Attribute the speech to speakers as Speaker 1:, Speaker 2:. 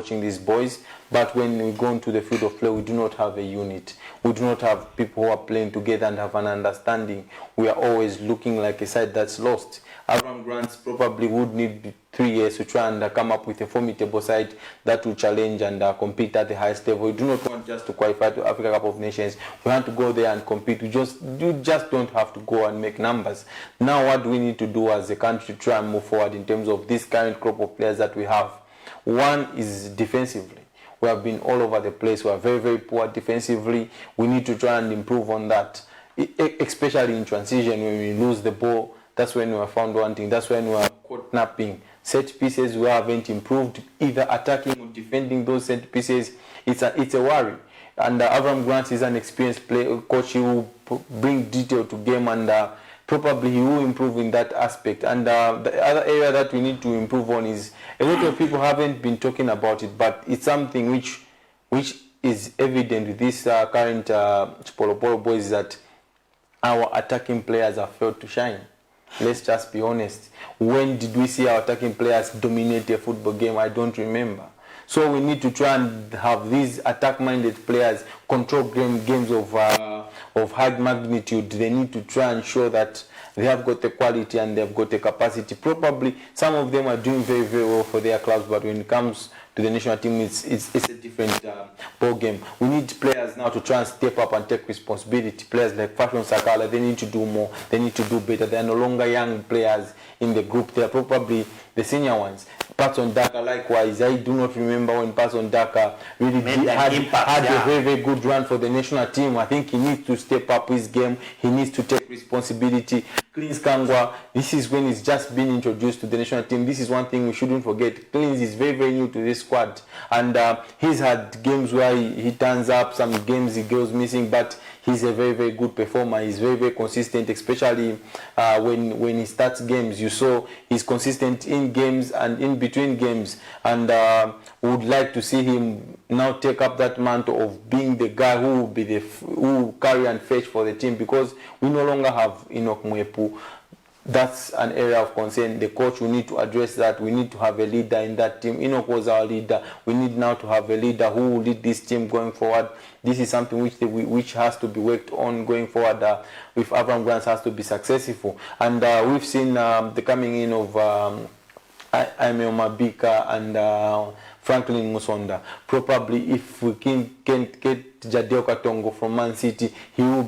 Speaker 1: coaching these boys. But when we go into the field of play, we do not have a unit. We do not have people who are playing together and have an understanding. We are always looking like a side that's lost. Avram Grants probably would need 3 years to try and come up with a formidable side that will challenge and compete at the highest level. We do not want just to qualify to Africa Cup of Nations. We want to go there and compete. You just don't have to go and make numbers. Now what do we need to do as a country to try and move forward in terms of this current crop of players that we have? One is defensively. We have been all over the place. We are very, very poor defensively. We need to try and improve on that, especially in transition when we lose the ball. That's when we are found wanting. That's when we are caught napping. Set pieces, we haven't improved, either attacking or defending those set pieces. It's a worry. And Avram Grant is an experienced coach. He will bring detail to game, and probably he will improve in that aspect. And the other area that we need to improve on is, a lot of people haven't been talking about it, but it's something which is evident with this current Chipolopolo boys, that our attacking players have failed to shine. Let's just be honest. When did we see our attacking players dominate a football game? I don't remember. So we need to try and have these attack-minded players control games of high magnitude. They need to try and show that they have got the quality and they've got the capacity. Probably some of them are doing very, very well for their clubs, but when it comes to the national team, it's a different ball game. We need players now to try and step up and take responsibility. Players like Fashion Sakala, they need to do more. They need to do better. They are no longer young players in the group. They are probably the senior ones. Patson Daka, likewise. I do not remember when Patson Daka really had a very, very good run for the national team. I think he needs to step up his game. He needs to take responsibility. Cleans Kangwa, this is when he's just been introduced to the national team. This is one thing we shouldn't forget. Cleans is very, very new to this squad. And he's had games where he turns up, some games he goes missing, but he's a very, very good performer. He's very, very consistent, especially when he starts games. You saw he's consistent in games and in between games. And we would like to see him now take up that mantle of being the guy who will be who will carry and fetch for the team, because we no longer have Enoch Mwepu. That's an area of concern. The coach will need to address that. We need to have a leader in that team. Enoch was our leader. We need now to have a leader who will lead this team going forward. This is something which has to be worked on going forward. If Avram Grant has to be successful. And we've seen the coming in of Aimeo Mabika and Franklin Musonda. Probably if we can get Jadeo Katongo from Man City, he will